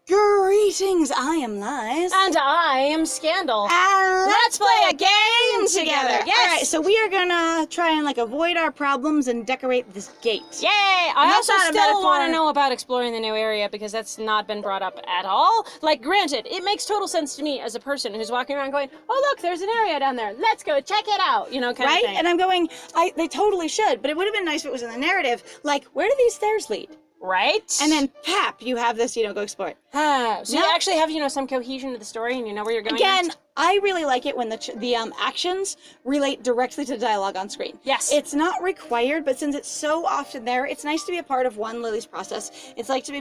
Greetings, I am Lies. And I am Scandal. And let's play a game together. Yes. Alright, so we are gonna try and avoid our problems and decorate this gate. Yay! I also not a still want to metaphor. know about exploring the new area because that's not been brought up at all. Like, granted, it makes total sense to me as a person who's walking around going, oh look, there's an area down there. Let's go check it out. You know, kind Right? of thing. And I'm going, they totally should, but it would have been nice if it was in the narrative. Like, where do these stairs lead? Right? And then, pap, you have this, go explore it. So you actually have, some cohesion to the story and you know where you're going. Again, next? I really like it when the actions relate directly to the dialogue on screen. Yes. It's not required, but since it's so often there, it's nice to be a part of one, Lily's process. It's nice to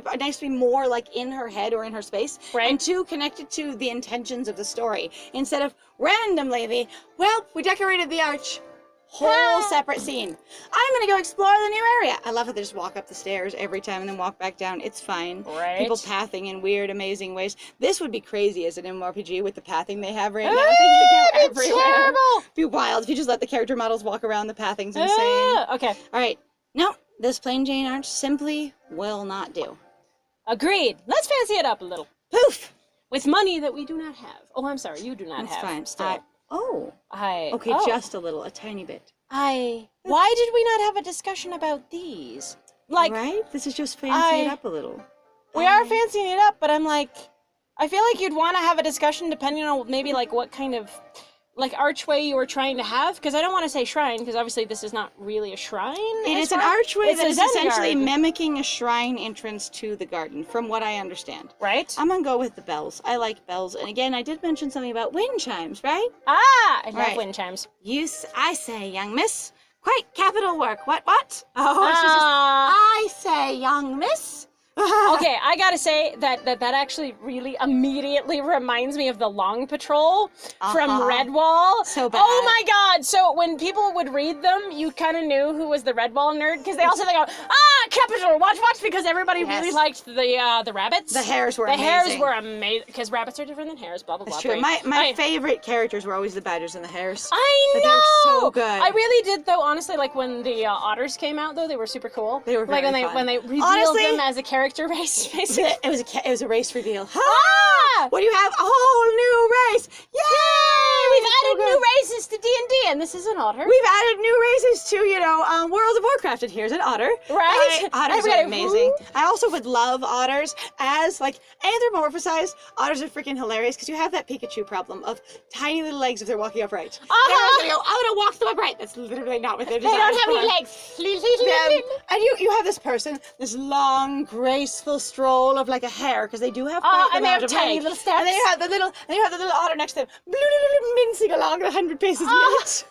be more in her head or in her space. Right. And two, connected to the intentions of the story. Instead of randomly, we decorated the arch. Whole separate scene. I'm gonna go explore the new area. I love how they just walk up the stairs every time and then walk back down. It's fine. Right. People pathing in weird, amazing ways. This would be crazy as an MMORPG with the pathing they have right now. Things would go everywhere. Terrible. It'd be wild if you just let the character models walk around. The pathing's insane. Okay. All right. No, this plain Jane arch simply will not do. Agreed. Let's fancy it up a little. Poof. With money that we do not have. Oh, I'm sorry, you do not That's have. fine. Still. Okay, just a little, a tiny bit. Why did we not have a discussion about these? Right? This is just fancy it up a little. We are fancying it up, but I'm I feel like you'd want to have a discussion depending on maybe what kind of archway you were trying to have, because I don't want to say shrine, because obviously this is not really a shrine. It is an archway that is Zen essentially garden. mimicking a shrine entrance to the garden, from what I understand. Right? I'm gonna go with the bells. I like bells. And again, I did mention something about wind chimes, right? I love Right. wind chimes. I say, young miss. Quite capital work. What? Oh, I say, young miss. Okay, I gotta say that actually really immediately reminds me of the Long Patrol from Redwall. So bad. Oh my god! So when people would read them, you kind of knew who was the Redwall nerd, because they go, Capital, watch, because everybody really liked the rabbits. The hares were amazing. The hares were amazing, because rabbits are different than hares, blah, blah, blah. That's true. My favorite characters were always the badgers and the hares. I know! They were so good. I really did, though, honestly, when the otters came out, though, they were super cool. They were very fun. When they revealed them as a character race, basically. It was a race reveal. What do you have? A whole new race! Yay! We've added new races to D&D, and this is an otter. We've added new races to, World of Warcraft, and here's an otter. Right? Otters are amazing. I also would love otters as, anthropomorphized. Otters are freaking hilarious, because you have that Pikachu problem of tiny little legs if they're walking upright. Everyone's gonna go, I'm gonna walk them upright. That's literally not what they're designed They don't have for. any legs. And you have this person, this long, graceful stroll of a hare, because they do have quite and they have tiny little steps. And then you have the little otter next to them, mincing along at 100 paces a minute.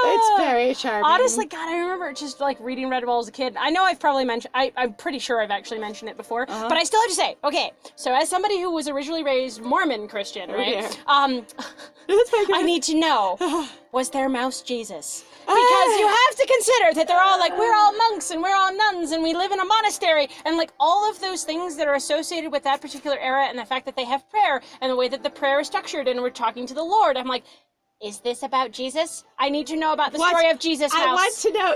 It's very charming. Honestly, God, I remember just reading Redwall as a kid. I know I've probably mentioned, I'm pretty sure I've actually mentioned it before, but I still have to say, okay, so as somebody who was originally raised Mormon Christian, right? I need to know, was there Mouse Jesus? Because you have to consider that they're all we're all monks and we're all nuns and we live in a monastery, and all of those things that are associated with that particular era, and the fact that they have prayer and the way that the prayer is structured and we're talking to the Lord. I'm is this about Jesus? I need to know about the story of Jesus Mouse. I want to know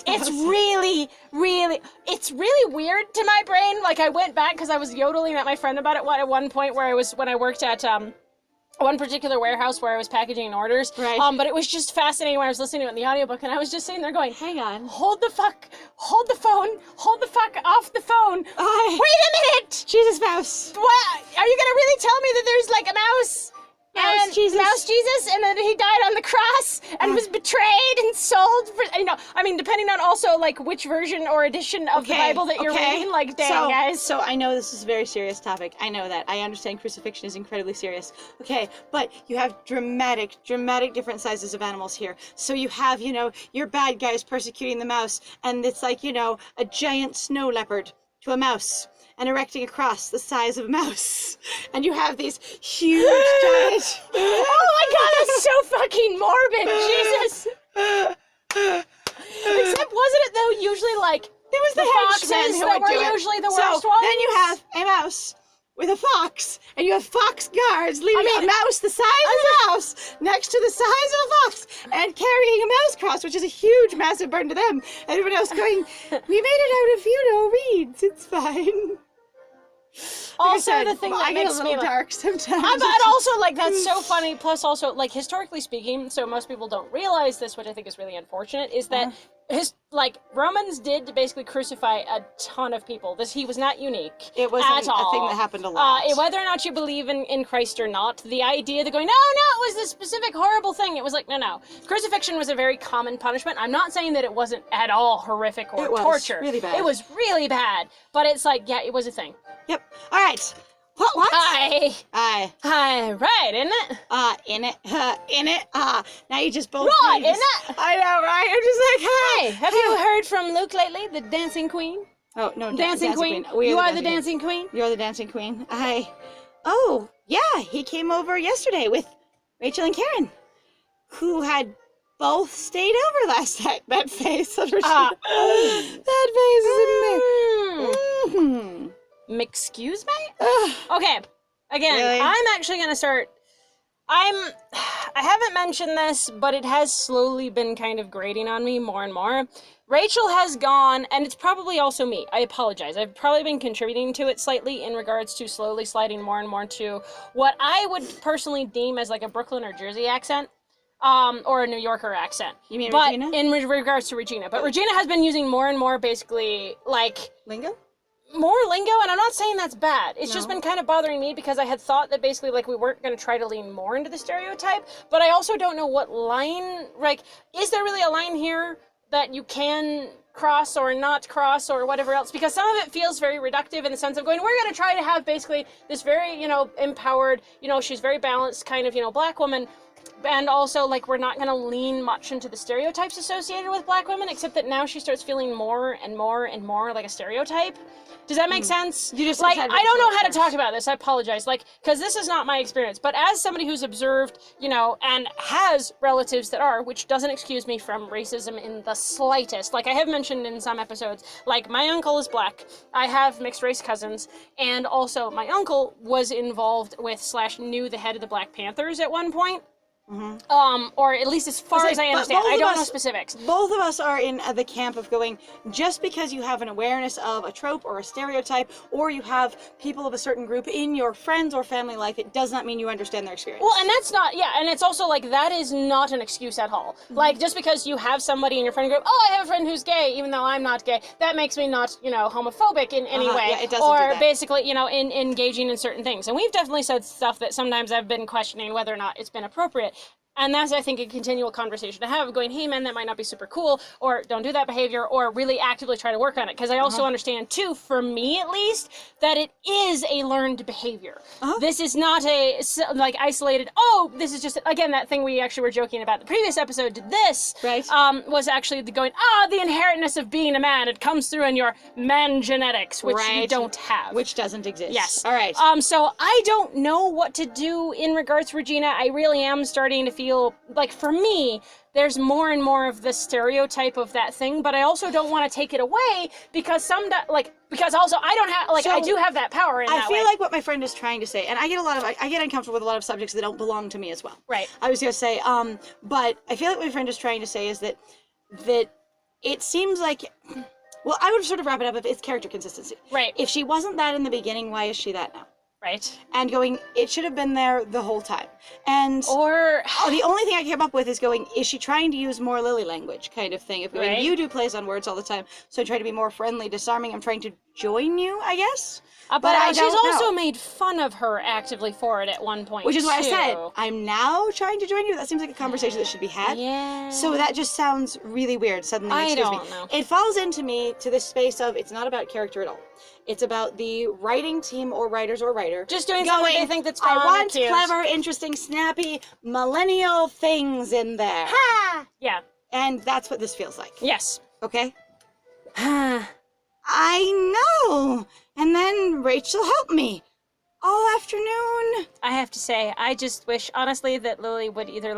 it's really, really, it's really weird to my brain. I went back because I was yodeling at my friend about it at one point when I worked at one particular warehouse where I was packaging orders. Right. But it was just fascinating when I was listening to it in the audiobook, and I was just sitting there going, hang on. Hold the fuck off the phone. Wait a minute! Jesus Mouse. What? Are you gonna really tell me that there's a mouse? Mouse Jesus, and then he died on the cross and was betrayed and sold for, depending on also which version or edition of the Bible that you're reading, dang, guys. So I know this is a very serious topic. I know that. I understand crucifixion is incredibly serious. Okay, but you have dramatic different sizes of animals here. So you have, your bad guys persecuting the mouse, and it's a giant snow leopard to a mouse, and erecting a cross the size of a mouse. And you have these huge, giant... Oh my god, that's so fucking morbid, Jesus! Except, wasn't it, though, usually, it was the foxes henchmen who that would do were it. usually the So worst ones? then you have a mouse with a fox, and you have fox guards leaving a mouse the size of a mouse next to the size of a fox, and carrying a mouse cross, which is a huge, massive burden to them. Everyone else going, we made it out of, reeds. fine. Also, Like I said, the thing I that get a makes me little like, dark sometimes. but also like that's so funny. Plus, also like historically speaking, so most people don't realize this, which I think is really unfortunate, is that Romans did basically crucify a ton of people. He was not unique. It was at all. a thing that happened a lot. Whether or not you believe in Christ or not, the idea that going, no, it was this specific horrible thing. It was like, no. Crucifixion was a very common punishment. I'm not saying that it wasn't at all horrific or torture. Really bad. It was really bad. But it's like, yeah, it was a thing. Yep. All right. What? Aye. Right, isn't it? In it. Now you just both. Right, isn't it? I know, right? I'm just like, hi. Hey, have you heard from Luke lately, the dancing queen? Oh no, Dancing queen. You are the dancing queen. You're the dancing queen. Oh yeah, he came over yesterday with Rachel and Karen, who had both stayed over last night. That face of Regina. That face is in there. Excuse me? Okay. Again, Really? I'm actually gonna start. I haven't mentioned this, but it has slowly been kind of grating on me more and more. Rachel has gone, and it's probably also me. I apologize. I've probably been contributing to it slightly in regards to slowly sliding more and more to what I would personally deem as like a Brooklyn or Jersey accent. Or a New Yorker accent. You mean but Regina? in regards to Regina. But Regina has been using more and more basically like Lingo? more lingo, and I'm not saying that's bad. It's just been kind of bothering me because I had thought that basically like we weren't going to try to lean more into the stereotype, but I also don't know what line, like, is there really a line here that you can cross or not cross or whatever else? Because some of it feels very reductive in the sense of going, we're going to try to have basically this very, empowered, she's very balanced kind of, black woman. And also, like, we're not going to lean much into the stereotypes associated with black women, except that now she starts feeling more and more and more like a stereotype. Does that make sense? You just like, I don't know how to talk about this. I apologize. Like, because this is not my experience. But as somebody who's observed, and has relatives that are, which doesn't excuse me from racism in the slightest. Like I have mentioned in some episodes, like my uncle is black. I have mixed race cousins. And also my uncle was involved with / knew the head of the Black Panthers at one point. Mm-hmm. Or at least as far as I understand. I don't know specifics. Both of us are in the camp of going, just because you have an awareness of a trope or a stereotype, or you have people of a certain group in your friends or family life, it does not mean you understand their experience. Well, and that's not, and it's also like, that is not an excuse at all. Mm-hmm. Like, just because you have somebody in your friend group, I have a friend who's gay, even though I'm not gay, that makes me not, homophobic in any way. Yeah, it doesn't do that. Or basically, in engaging in certain things. And we've definitely said stuff that sometimes I've been questioning whether or not it's been appropriate. And that's, I think, a continual conversation to have, going, hey, man, that might not be super cool, or don't do that behavior, or really actively try to work on it. Because I also understand, too, for me at least, that it is a learned behavior. This is not a, isolated, this is just, again, that thing we actually were joking about. The previous episode did this, was actually going, the inherentness of being a man. It comes through in your man genetics, which you don't have. Which doesn't exist. Yes. All right. So I don't know what to do in regards to Regina. I really am starting to feel like, for me, there's more and more of the stereotype of that thing, but I also don't want to take it away because because also I don't have, I do have that power in that way. I feel like what my friend is trying to say, and I get uncomfortable with a lot of subjects that don't belong to me as well. Right. I was going to say, but I feel like what my friend is trying to say is that it seems like, well, I would sort of wrap it up if it's character consistency. Right. If she wasn't that in the beginning, why is she that now? Right. And going, it should have been there the whole time. And the only thing I came up with is going, is she trying to use more Lily language kind of thing? If going, you do plays on words all the time, so I try to be more friendly, disarming. I'm trying to join you, I guess. But she's also made fun of her actively for it at one point, which is why I said, I'm now trying to join you. That seems like a conversation that should be had. Yeah. So that just sounds really weird. Suddenly, I don't know. It falls into me to this space of, it's not about character at all. It's about the writing team or writers or writer. Just doing something they think that's fun. I want clever, interesting, snappy, millennial things in there. Ha! Yeah. And that's what this feels like. Yes. Okay? I know. And then Rachel helped me all afternoon. I have to say, I just wish, honestly, that Lily would either,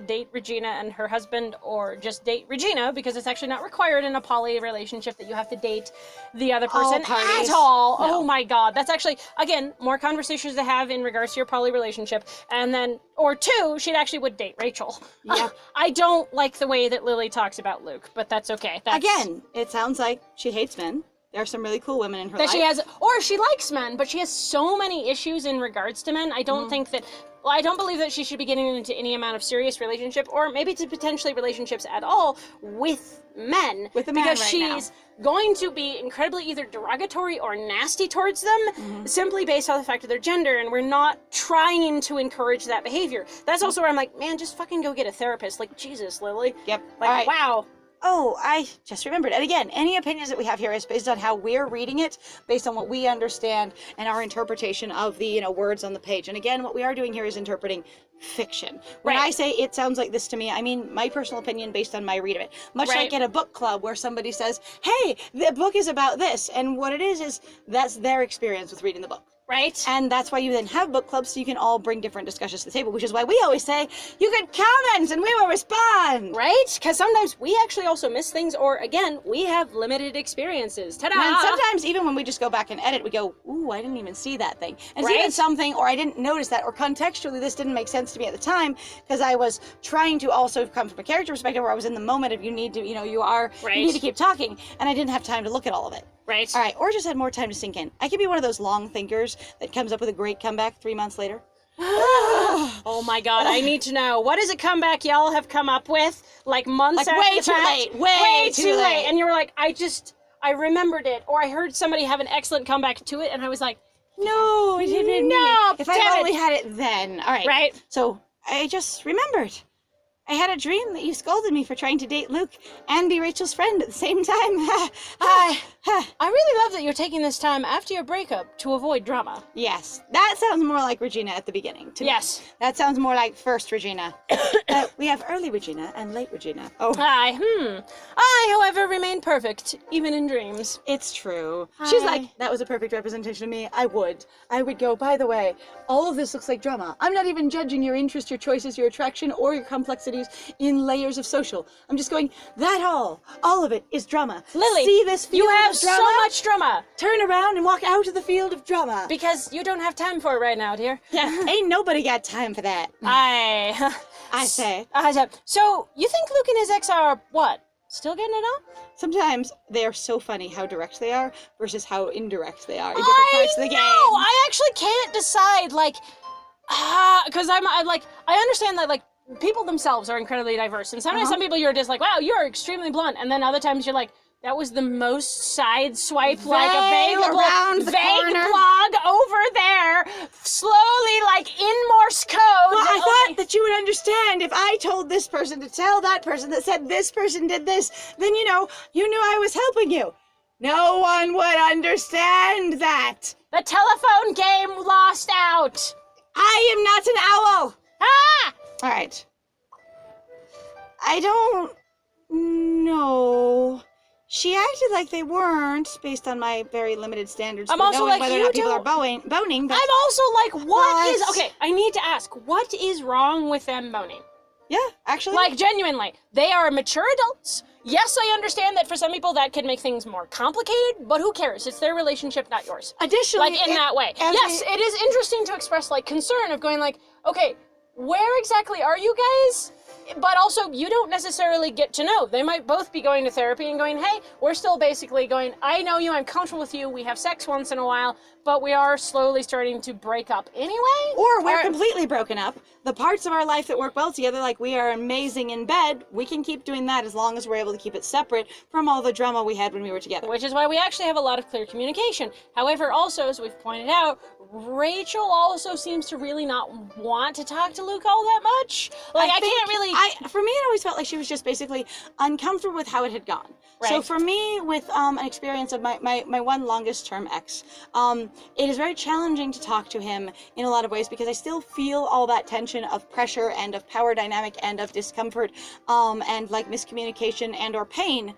date Regina and her husband, or just date Regina, because it's actually not required in a poly relationship that you have to date the other person at all. No. Oh my god. That's actually, again, more conversations to have in regards to your poly relationship. And then, or two, she'd actually would date Rachel. Yeah. I don't like the way that Lily talks about Luke, but that's okay. Again, it sounds like she hates men. There are some really cool women in her that life. she has, or she likes men, but she has so many issues in regards to men. I don't think that, well, I don't believe that she should be getting into any amount of serious relationship, or maybe to potentially relationships at all with men. With a man because right she's going to be incredibly either derogatory or nasty towards them, simply based on the fact of their gender, and we're not trying to encourage that behavior. That's also where I'm like, man, just fucking go get a therapist. Like, Jesus, Lily. Yep. Like, All right. wow. Oh, I just remembered. And again, any opinions that we have here is based on how we're reading it, based on what we understand and our interpretation of the, words on the page. And again, what we are doing here is interpreting fiction. When Right. I say it sounds like this to me, I mean my personal opinion based on my read of it. Much Right. like at a book club where somebody says, hey, the book is about this. And what it is that's their experience with reading the book. Right? And that's why you then have book clubs, so you can all bring different discussions to the table, which is why we always say, you can comment and we will respond. Right? Because sometimes we actually also miss things, or again, we have limited experiences. Ta-da! And sometimes even when we just go back and edit, we go, ooh, I didn't even see that thing. And it's even Right? something, or I didn't notice that, or contextually this didn't make sense to me at the time, because I was trying to also come from a character perspective where I was in the moment of you need to, you need to keep talking, and I didn't have time to look at all of it. Right. All right, or just had more time to sink in. I could be one of those long thinkers that comes up with a great comeback 3 months later. Oh my god, I need to know. What is a comeback y'all have come up with? Like months Like after way the too fact? late, way too late. And you were like, I remembered it. Or I heard somebody have an excellent comeback to it, and I was like, No, it didn't. No, If damn I it. only had it then. All right. Right. So I just remembered. I had a dream that you scolded me for trying to date Luke and be Rachel's friend at the same time. I really love that you're taking this time after your breakup to avoid drama. Yes, that sounds more like Regina at the beginning. To me. Yes. That sounds more like first Regina. We have early Regina and late Regina. Oh, I, however, remain perfect, even in dreams. it's true. She's Hi. like, that was a perfect representation of me. I would go, by the way, all of this looks like drama. I'm not even judging your interest, your choices, your attraction, or your complexities in layers of social. I'm just going, that all of it is drama. Lily, see this field you have of drama? so much drama. Turn around and walk out of the field of drama. Because you don't have time for it right now, dear. Ain't nobody got time for that. I say. So, you think Luke and his ex are, what? Still getting it on? Sometimes they are so funny how direct they are versus how indirect they are in different parts of the game. I actually can't decide, like, because I understand that, like, people themselves are incredibly diverse, and sometimes some people you're just like, wow, you're extremely blunt, and then other times you're like, that was the most sideswipe, like available around the vague corner. blog over there, slowly, like in Morse code. Well, I thought that you would understand if I told this person to tell that person that said this person did this, then you knew I was helping you. No one would understand that. The telephone game lost out. I am not an owl. Ah! All right. I don't know. She acted like they weren't, based on my very limited standards I'm for also knowing like, whether or you not people are don't- boning. But I'm also like, what is... What? Okay, I need to ask, what is wrong with them boning? yeah, actually, Like, genuinely, they are mature adults. Yes, I understand that for some people that could make things more complicated, but who cares? It's their relationship, not yours. additionally, Like, in that way. as Yes, we- it is interesting to express, like, concern of going like, okay, where exactly are you guys? But also, you don't necessarily get to know. They might both be going to therapy and going, hey, we're still basically going, I know you, I'm comfortable with you, we have sex once in a while, but we are slowly starting to break up anyway? Or we're completely broken up. The parts of our life that work well together, like we are amazing in bed, we can keep doing that as long as we're able to keep it separate from all the drama we had when we were together. Which is why we actually have a lot of clear communication. However, also, as we've pointed out, Rachel also seems to really not want to talk to Luke all that much. Like, I can't really... For me, it always felt like she was just basically uncomfortable with how it had gone. So Right. for me, with an experience of my one longest term ex, it is very challenging to talk to him in a lot of ways because I still feel all that tension of pressure and of power dynamic and of discomfort and like miscommunication and or pain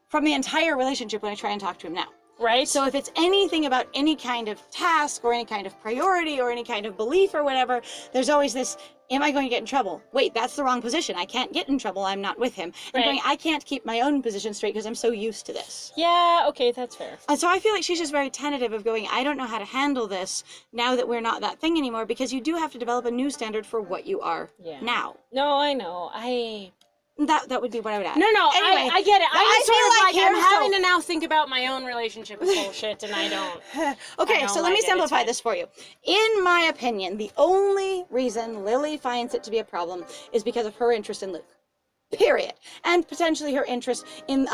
from the entire relationship when I try and talk to him now. Right? So if it's anything about any kind of task or any kind of priority or any kind of belief or whatever, there's always this, am I going to get in trouble? Wait, that's the wrong position. I can't get in trouble. I'm not with him. And Right. going, I can't keep my own position straight because I'm so used to this. Yeah, okay, that's fair. And so I feel like she's just very tentative of going, I don't know how to handle this now that we're not that thing anymore, because you do have to develop a new standard for what you are Yeah. now. No, I know. That would be what I would add. No, Anyway, I get it. I just feel sort of like I'm here, having to now think about my own relationship with bullshit, and I don't. Okay, so let me like it. simplify It's this for you. In my opinion, the only reason Lily finds it to be a problem is because of her interest in Luke. Period. And potentially her interest in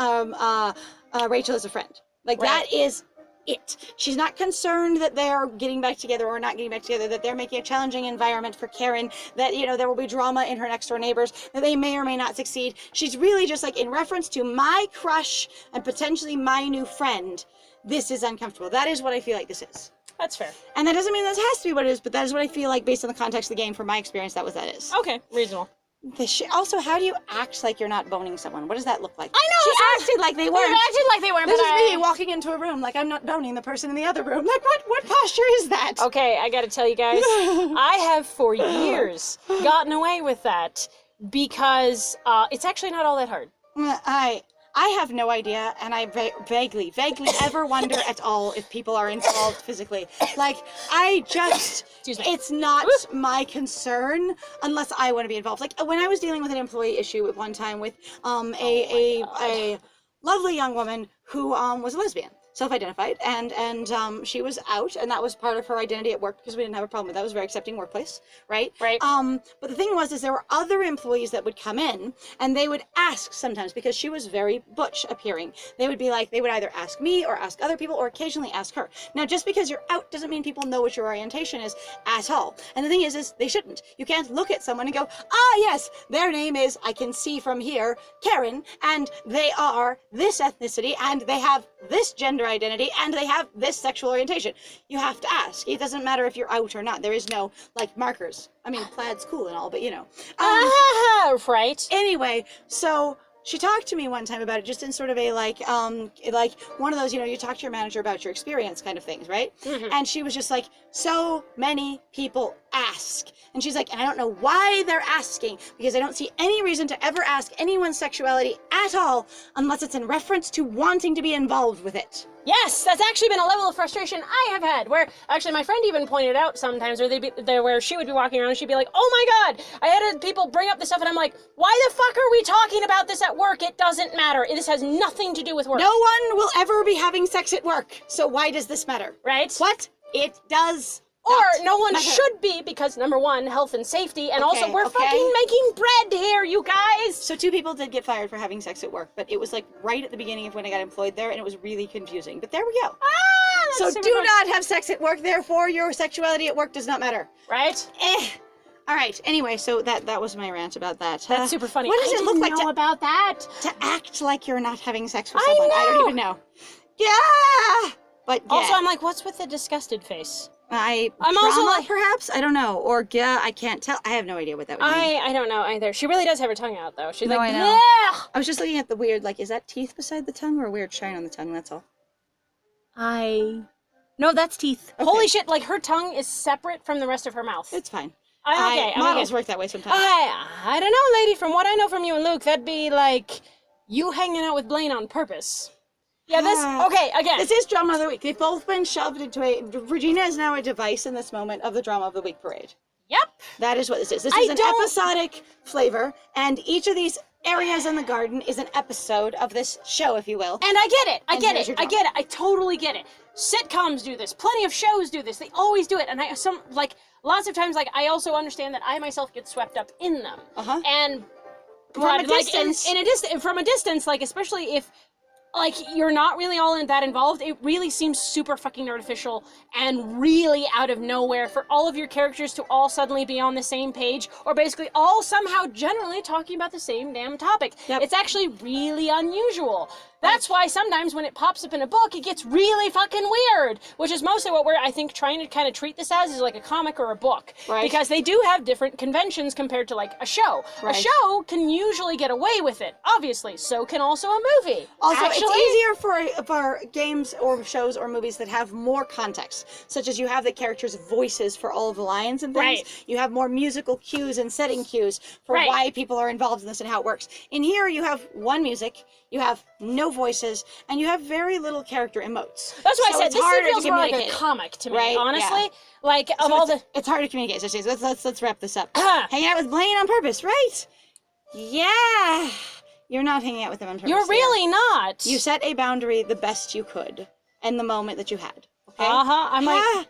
Rachel as a friend. Like, Right. that is it. She's not concerned that they're getting back together or not getting back together, that they're making a challenging environment for Karen, that, you know, there will be drama in her next door neighbors, that they may or may not succeed. She's really just like, in reference to my crush and potentially my new friend, this is uncomfortable. That is what I feel like this is. That's fair. And that doesn't mean that has to be what it is, but that is what I feel like based on the context of the game, from my experience, that is. Okay, reasonable. Also, how do you act like you're not boning someone? What does that look like? I know! She acted like they weren't. They acted like they weren't, This but is me walking into a room like I'm not boning the person in the other room. Like, what posture is that? Okay, I gotta tell you guys, I have for years gotten away with that because it's actually not all that hard. I have no idea, and I vaguely ever wonder at all if people are involved physically. Like, Excuse me. it's not my concern unless I want to be involved. Like, when I was dealing with an employee issue at one time with a lovely young woman who was a lesbian. Self-identified, and she was out, and that was part of her identity at work because we didn't have a problem with that. It was a very accepting workplace, right? Right. But the thing was, there were other employees that would come in, and they would ask sometimes, because she was very butch appearing. They would be like, they would either ask me or ask other people or occasionally ask her. Now, just because you're out doesn't mean people know what your orientation is at all. And the thing is they shouldn't. You can't look at someone and go, yes, their name is, I can see from here, Karen, and they are this ethnicity, and they have this gender identity, and they have this sexual orientation. You have to ask. It doesn't matter if you're out or not. There is no, like, markers. I mean, plaid's cool and all, but you know. Right. Anyway, so she talked to me one time about it, just in sort of a like one of those, you know, you talk to your manager about your experience kind of things, right? Mm-hmm. And she was just like, so many people ask. And she's like, and I don't know why they're asking, because I don't see any reason to ever ask anyone's sexuality at all unless it's in reference to wanting to be involved with it. Yes, that's actually been a level of frustration I have had, where actually my friend even pointed out sometimes where she would be walking around and she'd be like, oh my god, I had people bring up this stuff, and I'm like, why the fuck are we talking about this at work? It doesn't matter. This has nothing to do with work. No one will ever be having sex at work, so why does this matter? Right? What? It does Or not no one matter. should be, because number one, health and safety, and also we're fucking making bread here, you guys! So 2 people did get fired for having sex at work, but it was like right at the beginning of when I got employed there, and it was really confusing. But there we go. So That's super do fun. not have sex at work, therefore your sexuality at work does not matter. Right? All right. Anyway, so that was my rant about that. That's super funny. What does it look like know about that? to act like you're not having sex with someone? I don't even know. Yeah. But yeah. Also, I'm like, what's with the disgusted face? I'm also trauma, like- perhaps? I don't know. Or yeah, I can't tell. I have no idea what that would mean. I don't know either. She really does have her tongue out, though. She's No, like, I know. yeah! I was just looking at the weird, like, is that teeth beside the tongue or a weird shine on the tongue? That's all. No, that's teeth. Okay. Holy shit, like her tongue is separate from the rest of her mouth. It's fine. I'm Models okay. work that way sometimes. I don't know, lady. From what I know from you and Luke, that'd be like you hanging out with Blaine on purpose. Yeah, okay, again. This is drama of the week. They've both been shoved into a... Regina is now a device in this moment of the drama of the week parade. Yep. That is what this is. This is an episodic flavor, and each of these areas in the garden is an episode of this show, if you will. And I get it. I And get here's it. your I get it. I totally get it. Sitcoms do this. Plenty of shows do this. They always do it. And lots of times, like, I also understand that I myself get swept up in them. Uh-huh. And From a distance. from a distance, like, especially if like you're not really all in that involved, it really seems super fucking artificial and really out of nowhere for all of your characters to all suddenly be on the same page, or basically all somehow generally talking about the same damn topic. Yep. It's actually really unusual. That's why sometimes when it pops up in a book, it gets really fucking weird, which is mostly what we're, I think, trying to kind of treat this as, is like a comic or a book. Right. Because they do have different conventions compared to, like, a show. Right. A show can usually get away with it, obviously. So can also a movie. Also, Actually, it's easier for games or shows or movies that have more context, such as you have the characters' voices for all of the lines and things. Right. You have more musical cues and setting cues for Right. why people are involved in this and how it works. In here, you have one music, you have no voices, and you have very little character emotes. that's why So I said it's this harder feels to more like a communicate. comic to me, Right, honestly. yeah. Like, of So all it's hard to communicate. So let's wrap this up. Uh-huh. Hanging out with Blaine on purpose, right? Yeah. You're not hanging out with them on purpose. You're really not. You set a boundary the best you could in the moment that you had. Okay? I'm like,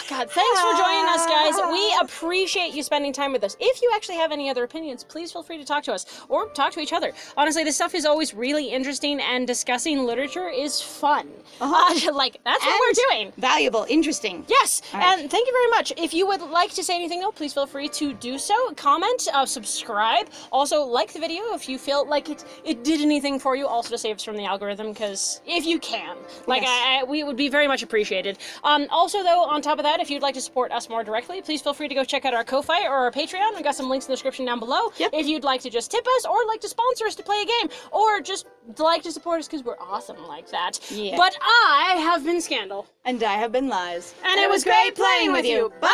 God, thanks for joining us, guys. We appreciate you spending time with us. If you actually have any other opinions, please feel free to talk to us or talk to each other. Honestly, this stuff is always really interesting, and discussing literature is fun. Like, that's what we're doing. Valuable, interesting. Yes, and thank you very much. If you would like to say anything, though, please feel free to do so. Comment, subscribe. Also, like the video if you feel like it did anything for you. Also, to save us from the algorithm, because if you can, like, we would be very much appreciated. Also, though, on top of that, if you'd like to support us more directly, please feel free to go check out our Ko-Fi or our Patreon. We've got some links in the description down below. Yep. If you'd like to just tip us, or like to sponsor us to play a game, or just like to support us because we're awesome like that. Yeah. But I have been Scandal. And I have been Lies. And it was great playing with you. Bye!